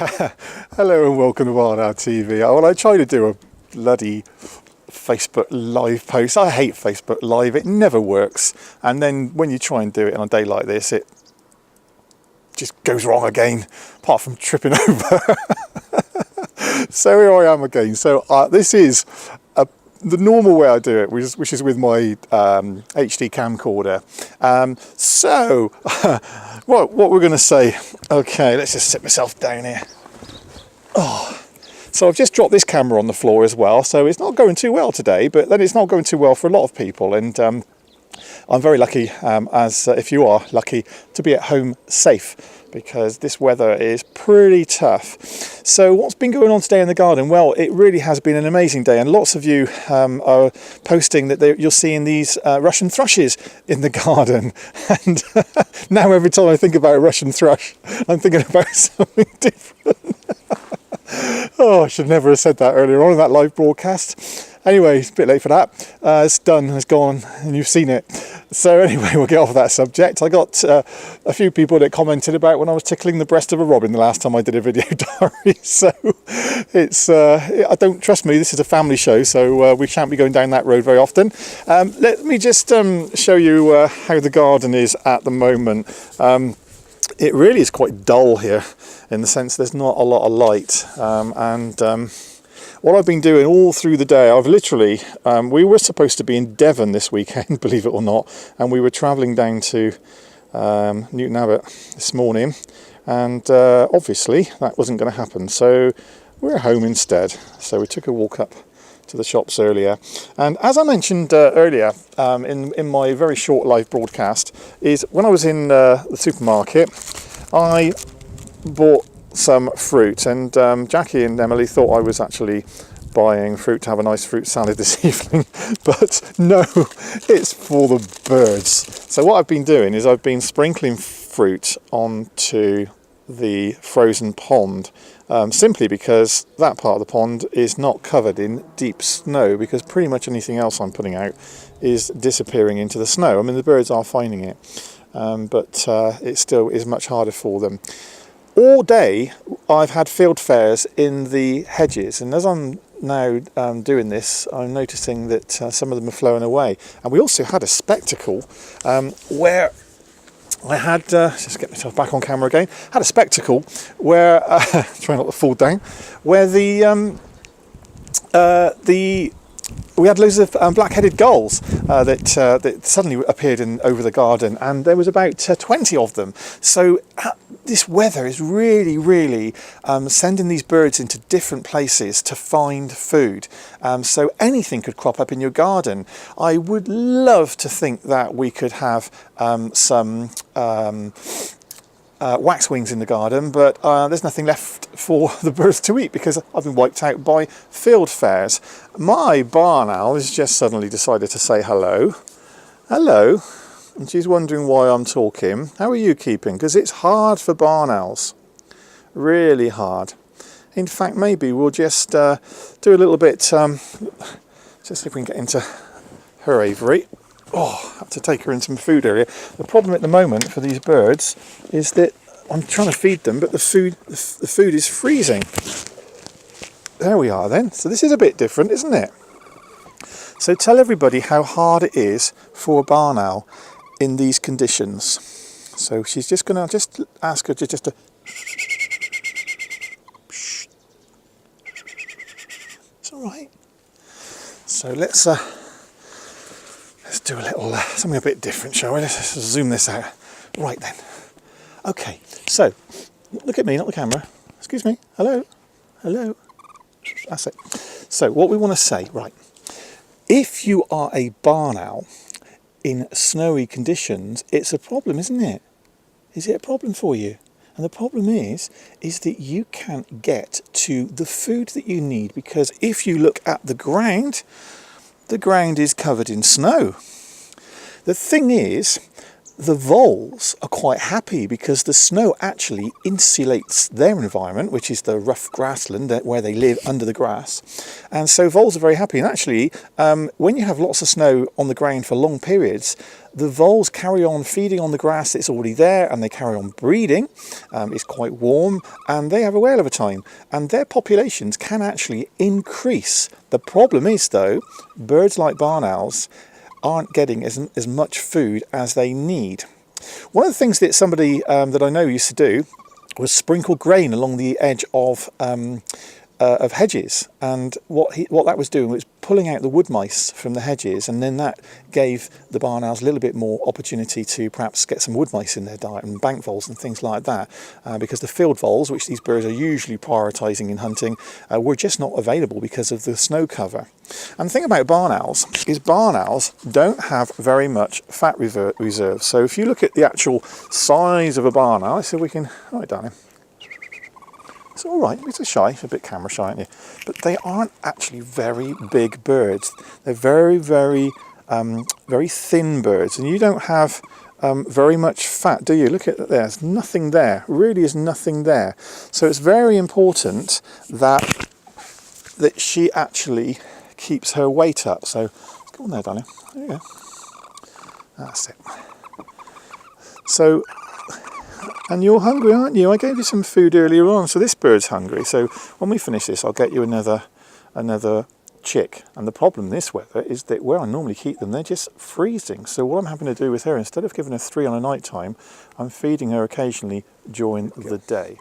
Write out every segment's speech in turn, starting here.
Hello and welcome to Wild Owl TV. Well, I try to do a bloody Facebook Live post. I hate Facebook Live, it never works. And then when you try and do it on a day like this, it just goes wrong again, apart from tripping over. So here I am again. So this is the normal way I do it, which is with my HD camcorder. What we're going to say, okay, let's just sit myself down here. So I've just dropped this camera on the floor as well, so it's not going too well today, but then it's not going too well for a lot of people, and I'm very lucky, as if you are lucky, to be at home safe, because this weather is pretty tough. So what's been going on today in the garden? Well, it really has been an amazing day, and lots of you are posting that you're seeing these Russian thrushes in the garden. And now every time I think about a Russian thrush, I'm thinking about something different. Oh, I should never have said that earlier on in that live broadcast. Anyway, it's a bit late for that. It's done, it's gone, and you've seen it. So anyway, we'll get off of that subject. I got a few people that commented about when I was tickling the breast of a robin the last time I did a video diary. So it's, I don't, trust me, this is a family show, so we shan't be going down that road very often. Let me just show you how the garden is at the moment. It really is quite dull here, in the sense there's not a lot of light, what I've been doing all through the day, I've literally, we were supposed to be in Devon this weekend, believe it or not, and we were travelling down to Newton Abbot this morning, and obviously that wasn't going to happen, so we're home instead. So we took a walk up to the shops earlier, and as I mentioned earlier in my very short live broadcast, is when I was in the supermarket, I bought some fruit, and Jackie and Emily thought I was actually buying fruit to have a nice fruit salad this evening, but no, it's for the birds. So what I've been doing is I've been sprinkling fruit onto the frozen pond, simply because that part of the pond is not covered in deep snow, because pretty much anything else I'm putting out is disappearing into the snow. I mean, the birds are finding it, but it still is much harder for them. All day I've had fieldfares in the hedges, and as I'm now doing this, I'm noticing that some of them are flowing away. And we also had a spectacle where I had, just get myself back on camera again, had a spectacle where, try not to fall down, where we had loads of black-headed gulls that suddenly appeared over the garden, and there was about 20 of them. So this weather is really sending these birds into different places to find food. So anything could crop up in your garden. I would love to think that we could have some waxwings in the garden, but there's nothing left for the birds to eat because I've been wiped out by fieldfares. My barn owl has just suddenly decided to say hello. Hello. And she's wondering why I'm talking. How are you keeping? Because it's hard for barn owls. Really hard. In fact, maybe we'll just do a little bit, just see if we can get into her aviary. Oh, I have to take her in some food earlier. The problem at the moment for these birds is that I'm trying to feed them, but the food is freezing. There we are then. So this is a bit different, isn't it? So tell everybody how hard it is for a barn owl in these conditions. So she's just going to just ask her to just to... It's all right. So let's do a little something a bit different, shall we? Let's zoom this out. Right then. Okay. So look at me, not the camera. Excuse me. Hello. Hello. That's it. So what we want to say, right? If you are a barn owl in snowy conditions, it's a problem, isn't it? Is it a problem for you? And the problem is that you can't get to the food that you need, because if you look at the ground is covered in snow. The thing is the voles are quite happy because the snow actually insulates their environment, which is the rough grassland where they live under the grass. And so voles are very happy. And actually, when you have lots of snow on the ground for long periods, the voles carry on feeding on the grass that's already there, and they carry on breeding. It's quite warm, and they have a whale of a time. And their populations can actually increase. The problem is, though, birds like barn owls aren't getting as much food as they need. One of the things that somebody that I know used to do was sprinkle grain along the edge of hedges, and what that was doing was pulling out the wood mice from the hedges, and then that gave the barn owls a little bit more opportunity to perhaps get some wood mice in their diet, and bank voles and things like that, because the field voles, which these birds are usually prioritising in hunting, were just not available because of the snow cover. And the thing about barn owls is barn owls don't have very much fat reserve. So if you look at the actual size of a barn owl, so we can, all right, darling. It's all right, it's a bit camera shy, aren't you? But they aren't actually very big birds. They're very, very, very thin birds, and you don't have very much fat, do you? Look at that, there's nothing there, really is nothing there. So it's very important that she actually keeps her weight up. So let's go on there, darling. There you go. That's it. So, and you're hungry, aren't you? I gave you some food earlier on, so this bird's hungry. So when we finish this, I'll get you another chick. And the problem this weather is that where I normally keep them, they're just freezing. So what I'm having to do with her, instead of giving her 3 on a night time, I'm feeding her occasionally during the day.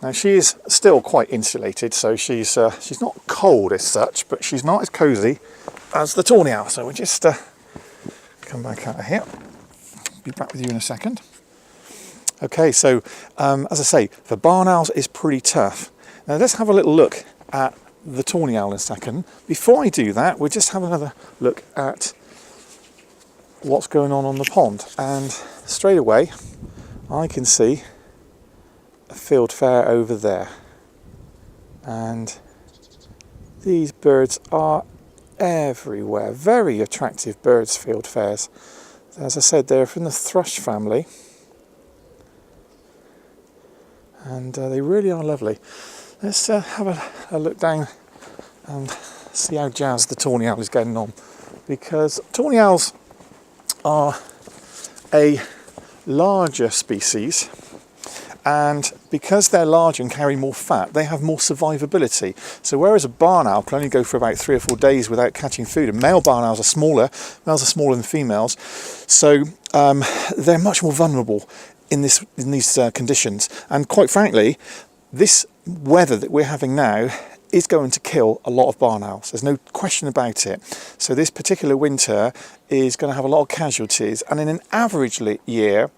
Now she is still quite insulated, so she's not cold as such, but she's not as cosy as the tawny owl. So we'll just come back out of here. Be back with you in a second. Okay, so as I say, for barn owls it's pretty tough. Now let's have a little look at the tawny owl in a second. Before I do that, we'll just have another look at what's going on the pond. And straight away, I can see a fieldfare over there. And these birds are everywhere. Very attractive birds, fieldfares. As I said, they're from the thrush family. And they really are lovely. Let's have a look down and see how Jazz the tawny owl is getting on, because tawny owls are a larger species, and because they're larger and carry more fat, they have more survivability. So whereas a barn owl can only go for about 3 or 4 days without catching food, and male barn owls are smaller, males are smaller than females, so they're much more vulnerable in these conditions. And quite frankly, this weather that we're having now is going to kill a lot of barn owls. There's no question about it. So this particular winter is going to have a lot of casualties, and in an average year,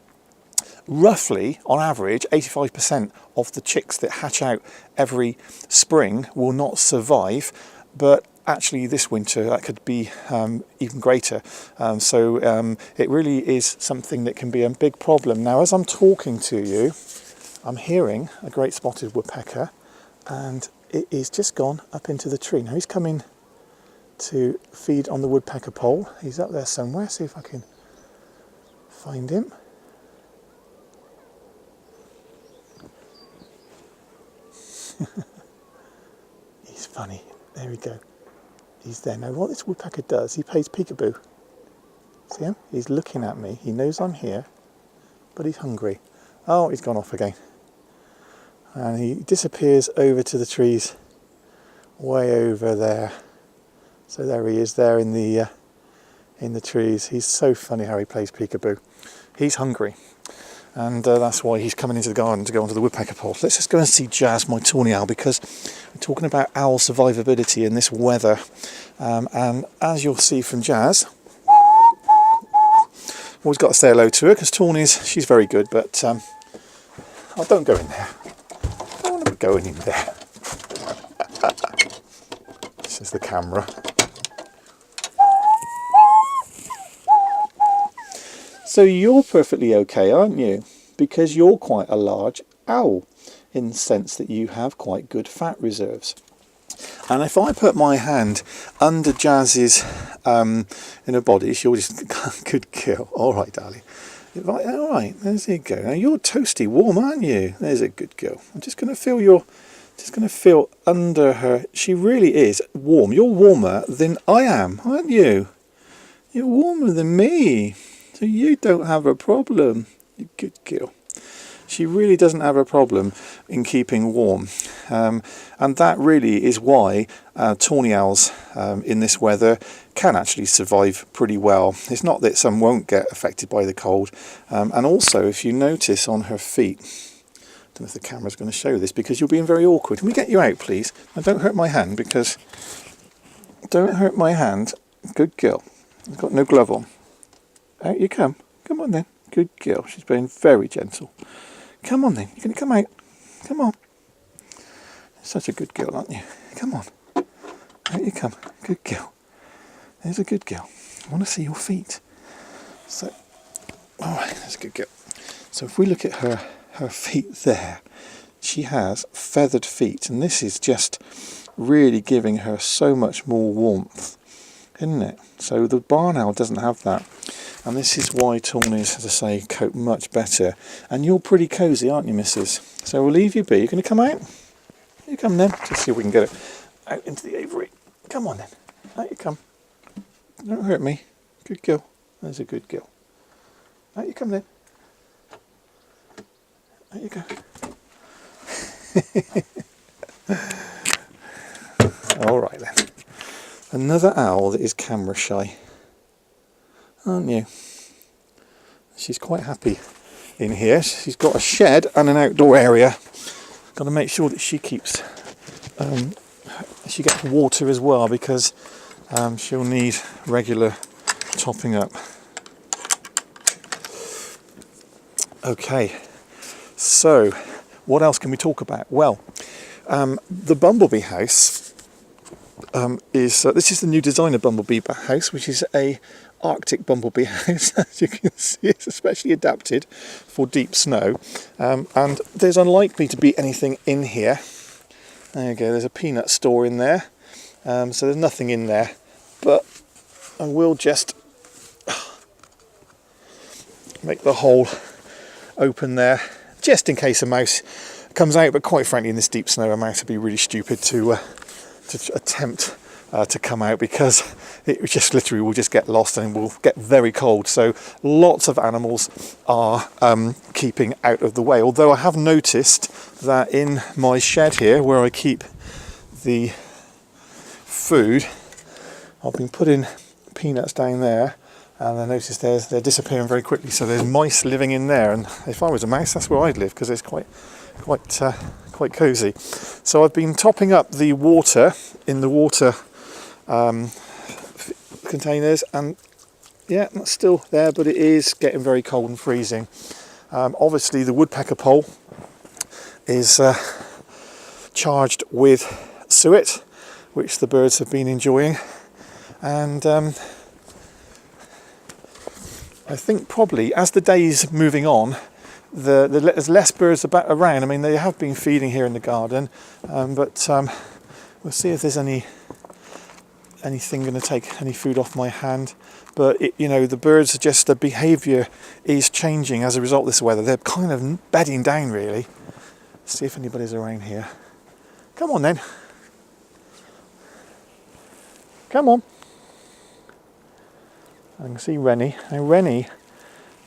roughly on average 85% of the chicks that hatch out every spring will not survive, but actually this winter that could be even greater. So it really is something that can be a big problem. Now as I'm talking to you, I'm hearing a great spotted woodpecker, and it is just gone up into the tree. Now he's coming to feed on the woodpecker pole. He's up there somewhere. See if I can find him. He's funny. There we go. He's there. Now what this woodpecker does, he plays peekaboo. See him? He's looking at me. He knows I'm here, but he's hungry. Oh, he's gone off again. And he disappears over to the trees way over there. So there he is, there in the trees. He's so funny how he plays peekaboo. He's hungry, and that's why he's coming into the garden to go onto the woodpecker pole. Let's just go and see Jazz, my tawny owl, because we're talking about owl survivability in this weather. And as you'll see from Jazz, always got to say hello to her, because tawnies, she's very good, but oh, don't go in there. I don't want to be going in there. This is the camera. So you're perfectly okay, aren't you? Because you're quite a large owl, in the sense that you have quite good fat reserves. And if I put my hand under Jazz's in her body, she'll just could kill. All right, darling. Right, all right, there's you go. Now you're toasty warm, aren't you? There's a good girl. I'm just going to feel under her. She really is warm. You're warmer than I am, aren't you? You're warmer than me, so you don't have a problem. You good girl. She really doesn't have a problem in keeping warm, and that really is why tawny owls in this weather can actually survive pretty well. It's not that some won't get affected by the cold, and also if you notice on her feet, I don't know if the camera's going to show this because you're being very awkward. Can we get you out, please? Now don't hurt my hand, because don't hurt my hand. Good girl. I've got no glove on. Out you come. Come on then. Good girl. She's being very gentle. Come on then, you're going to come out. Come on. Such a good girl, aren't you? Come on. Out you come. Good girl. There's a good girl. I want to see your feet. So, alright, that's a good girl. So if we look at her feet there, she has feathered feet, and this is just really giving her so much more warmth, isn't it? So the barn owl doesn't have that. And this is why tawnies, as I say, cope much better. And you're pretty cosy, aren't you, missus? So we'll leave you be. You're going to come out? You come then. Let's see if we can get it out into the aviary. Come on then. Out you come. Don't hurt me. Good girl. There's a good girl. Out you come then. Out you go. All right then. Another owl that is camera shy, aren't you? She's quite happy in here. She's got a shed and an outdoor area. Got to make sure that she keeps she gets water as well, because she'll need regular topping up. Okay, so what else can we talk about? Well, the bumblebee house is this is the new designer bumblebee house, which is a Arctic bumblebee house. As you can see, it's especially adapted for deep snow, and there's unlikely to be anything in here. There you go, there's a peanut store in there, so there's nothing in there, but I will just make the hole open there just in case a mouse comes out. But quite frankly, in this deep snow, a mouse would be really stupid to attempt to come out, because it just literally will just get lost and will get very cold. So lots of animals are keeping out of the way. Although I have noticed that in my shed here, where I keep the food, I've been putting peanuts down there, and I noticed they're disappearing very quickly. So there's mice living in there, and if I was a mouse, that's where I'd live, because it's quite cosy. So I've been topping up the water in the water containers, and yeah, that's still there, but it is getting very cold and freezing. Obviously the woodpecker pole is charged with suet, which the birds have been enjoying, and I think probably as the day's moving on, there's less birds around. I mean, they have been feeding here in the garden, but we'll see if there's anything going to take any food off my hand. But the birds are just, the behaviour is changing as a result of this weather. They're kind of bedding down, really. Let's see if anybody's around here. Come on then. Come on. I can see Rennie. Now Rennie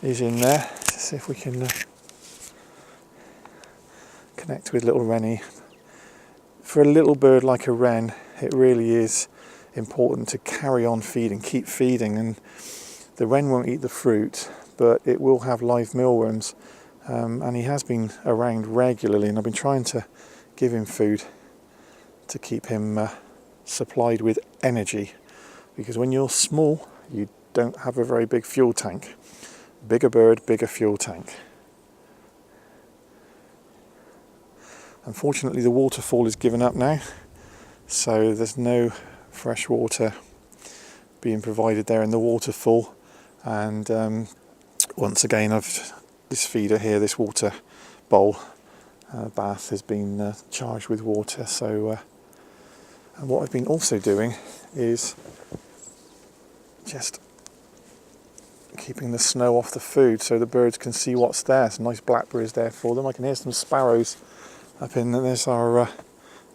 is in there. Let's see if we can connect with little Rennie. For a little bird like a wren, it really is important to carry on feeding, keep feeding, and the wren won't eat the fruit, but it will have live mealworms, and he has been around regularly, and I've been trying to give him food to keep him supplied with energy, because when you're small you don't have a very big fuel tank. Bigger bird, bigger fuel tank. Unfortunately the waterfall is given up now, so there's no fresh water being provided there in the waterfall, and once again this feeder here, this water bowl bath, has been charged with water. So and what I've been also doing is just keeping the snow off the food so the birds can see what's there. Some nice blackberries there for them. I can hear some sparrows up in there. There's our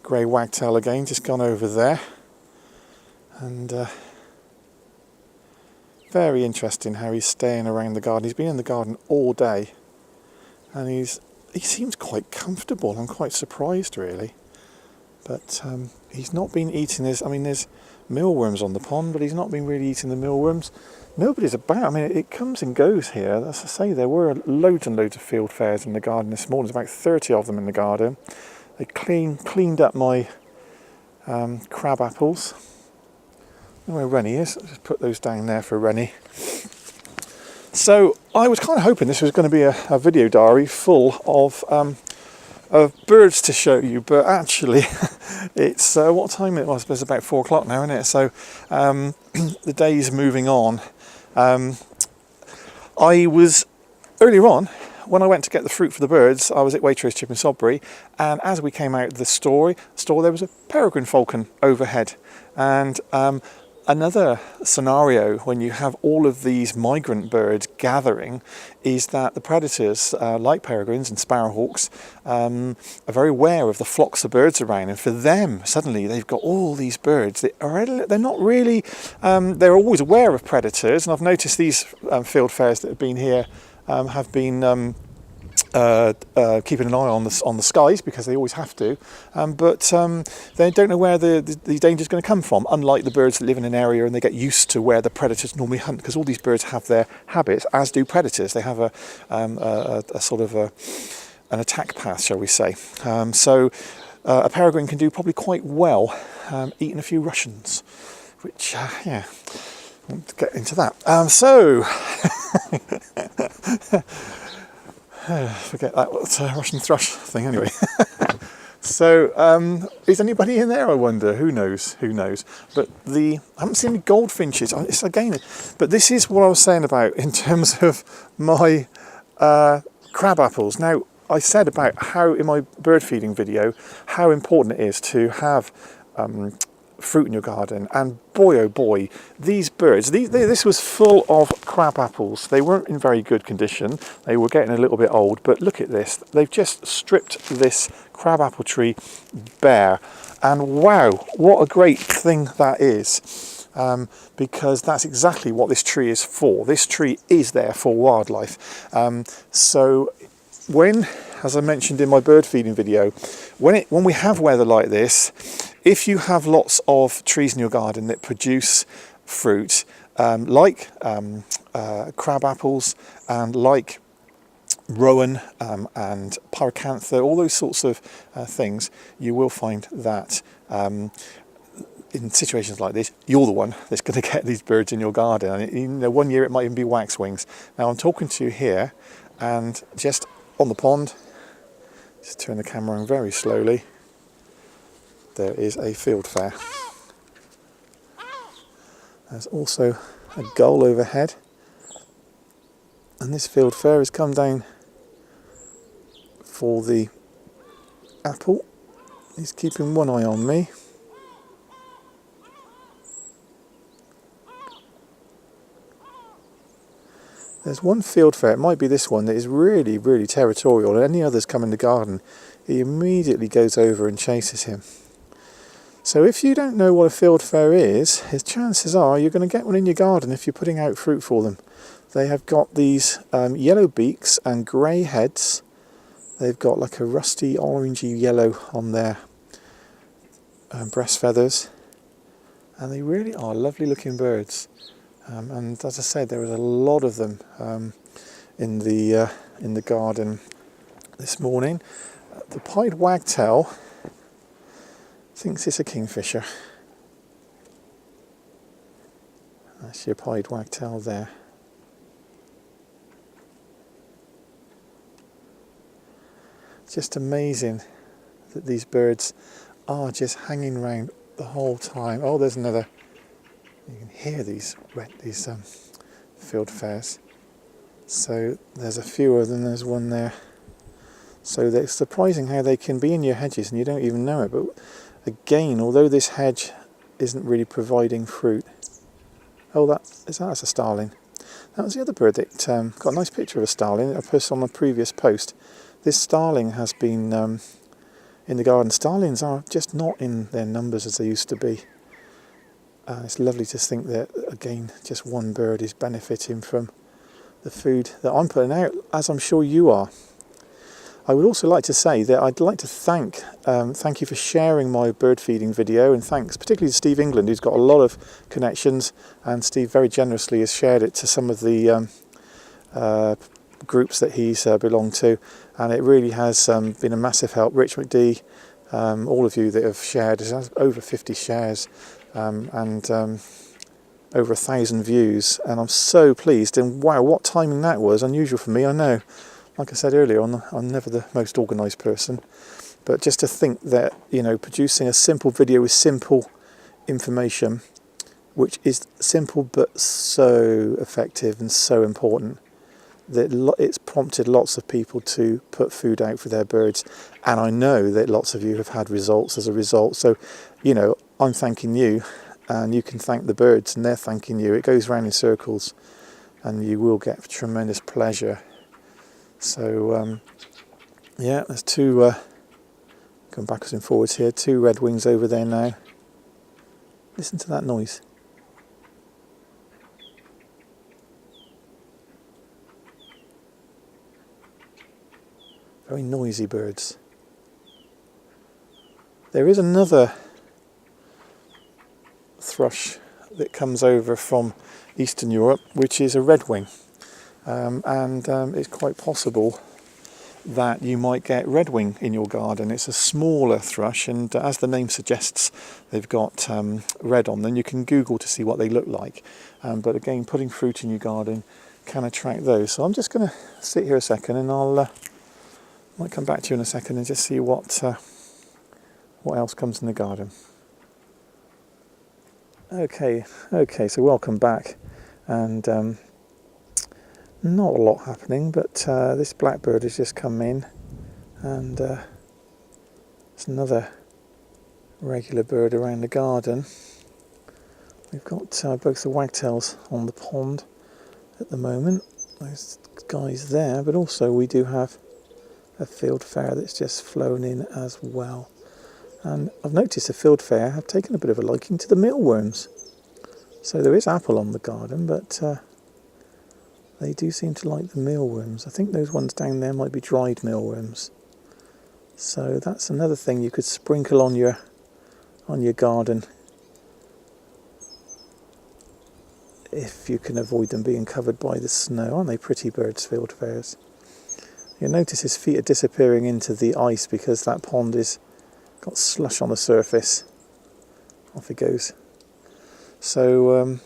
grey wagtail again, just gone over there. And very interesting how he's staying around the garden. He's been in the garden all day, and he seems quite comfortable. I'm quite surprised, really. But he's not been eating this. I mean, there's mealworms on the pond, but he's not been really eating the mealworms. Nobody's about. I mean, it comes and goes here. As I say, there were loads and loads of fieldfares in the garden this morning. There's about 30 of them in the garden. They cleaned up my crab apples. I don't know where Rennie is. I'll just put those down there for Rennie. So I was kind of hoping this was going to be a video diary full of birds to show you, but actually it's what time it was? It's about 4 o'clock now, isn't it? So the day's moving on. I was earlier on, when I went to get the fruit for the birds, I was at Waitrose Chip in Sodbury, and as we came out of the store there was a peregrine falcon overhead. And another scenario when you have all of these migrant birds gathering is that the predators, like peregrines and sparrowhawks, are very aware of the flocks of birds around, and for them, suddenly they've got all these birds. They're not really, they're always aware of predators, and I've noticed these fieldfares that have been here have been keeping an eye on the skies, because they always have to, but they don't know where the danger is going to come from, unlike the birds that live in an area and they get used to where the predators normally hunt, because all these birds have their habits, as do predators. They have a sort of an attack path, shall we say. So a peregrine can do probably quite well eating a few Russians, which yeah, I want to get into that. Forget that Russian thrush thing anyway. So is anybody in there, I wonder? Who knows? But I haven't seen any goldfinches. But this is what I was saying about in terms of my crab apples. Now, I said about how in my bird feeding video how important it is to have fruit in your garden, and boy oh boy, these birds, this was full of crab apples. They weren't in very good condition, they were getting a little bit old, but look at this, they've just stripped this crab apple tree bare, and wow, what a great thing that is, because that's exactly what this tree is for. This tree is there for wildlife. So when, as I mentioned in my bird feeding video, when we have weather like this, if you have lots of trees in your garden that produce fruit, like crab apples and like rowan and pyracantha, all those sorts of things, you will find that in situations like this, you're the one that's going to get these birds in your garden. And you know, one year it might even be waxwings. Now I'm talking to you here, and just on the pond, just turn the camera on very slowly, there is a fieldfare. There's also a gull overhead, and this fieldfare has come down for the apple. He's keeping one eye on me. There's one fieldfare, it might be this one, that is really, really territorial, and any others come in the garden, he immediately goes over and chases him. So if you don't know what a fieldfare is, his chances are you're going to get one in your garden if you're putting out fruit for them. They have got these yellow beaks and grey heads. They've got like a rusty orangey yellow on their breast feathers, and they really are lovely looking birds. And as I said, there was a lot of them in the garden this morning. The pied wagtail thinks it's a kingfisher. That's your pied wagtail there. It's just amazing that these birds are just hanging around the whole time. Oh, there's another. You can hear these fieldfares. So there's a few of them. There's one there. So it's surprising how they can be in your hedges and you don't even know it. But again, although this hedge isn't really providing fruit. Oh, that's a starling. That was the other bird that got a nice picture of a starling I posted on my previous post. This starling has been in the garden. Starlings are just not in their numbers as they used to be. It's lovely to think that, again, just one bird is benefiting from the food that I'm putting out, as I'm sure you are. I would also like to say that I'd like to thank you for sharing my bird feeding video, and thanks particularly to Steve England, who's got a lot of connections, and Steve very generously has shared it to some of the groups that he's belonged to, and it really has been a massive help. Rich McD, all of you that have shared, it has over 50 shares and over 1,000 views, and I'm so pleased. And wow, what timing that was, unusual for me, I know. Like I said earlier, I'm never the most organised person, but just to think that, you know, producing a simple video with simple information, which is simple but so effective and so important, that it's prompted lots of people to put food out for their birds, and I know that lots of you have had results as a result. So, you know, I'm thanking you, and you can thank the birds, and they're thanking you. It goes round in circles, and you will get tremendous pleasure. So, yeah, there's two, going backwards and forwards here, two redwings over there now. Listen to that noise. Very noisy birds. There is another thrush that comes over from Eastern Europe, which is a redwing, and it's quite possible that you might get redwing in your garden. It's a smaller thrush, and as the name suggests, they've got red on them. You can Google to see what they look like, but again, putting fruit in your garden can attract those. So I'm just going to sit here a second, and I'll might come back to you in a second and just see what else comes in the garden. Okay, so welcome back, and not a lot happening, but this blackbird has just come in, and it's another regular bird around the garden. We've got both the wagtails on the pond at the moment, those guys there, but also we do have a fieldfare that's just flown in as well. And I've noticed the fieldfare have taken a bit of a liking to the mealworms. So there is apple on the garden, but they do seem to like the mealworms. I think those ones down there might be dried mealworms. So that's another thing you could sprinkle on your garden if you can avoid them being covered by the snow. Aren't they pretty birds, fieldfares? You'll notice his feet are disappearing into the ice because that pond is got slush on the surface. Off he goes. So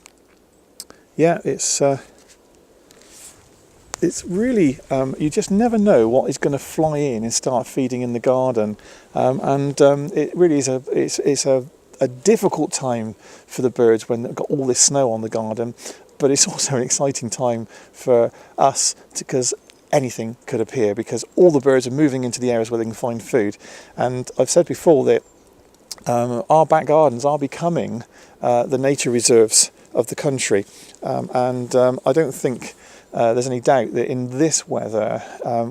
yeah, it's really you just never know what is going to fly in and start feeding in the garden, and it really is it's a difficult time for the birds when they've got all this snow on the garden, but it's also an exciting time for us because anything could appear, because all the birds are moving into the areas where they can find food. And I've said before that our back gardens are becoming the nature reserves of the country, and I don't think there's any doubt that in this weather,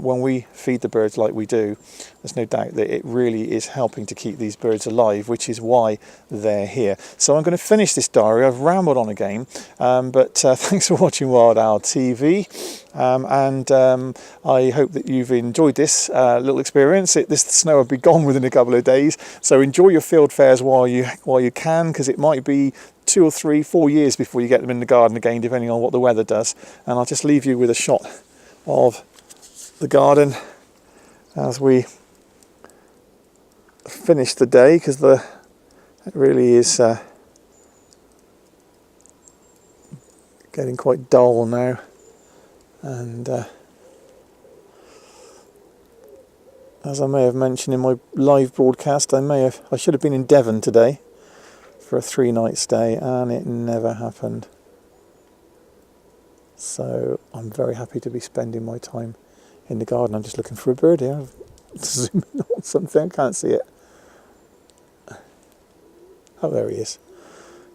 when we feed the birds like we do, there's no doubt that it really is helping to keep these birds alive, which is why they're here. So I'm going to finish this diary. I've rambled on again, but thanks for watching Wild Owl TV, and I hope that you've enjoyed this little experience. This snow will be gone within a couple of days, so enjoy your field fairs while you can, because it might be 2 or 3, 4 years before you get them in the garden again, depending on what the weather does. And I'll just leave you with a shot of the garden as we finish the day, because it really is getting quite dull now. And as I may have mentioned in my live broadcast, I should have been in Devon today for a 3-night stay, and it never happened. So I'm very happy to be spending my time in the garden. I'm just looking for a bird here. I've zoomed in on something, I can't see it. Oh, there he is.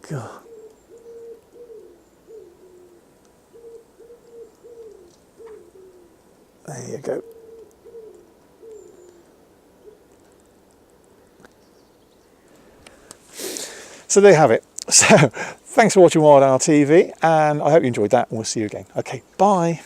God. There you go. So there you have it. So thanks for watching Wild Owl TV, and I hope you enjoyed that, and we'll see you again. Okay, bye.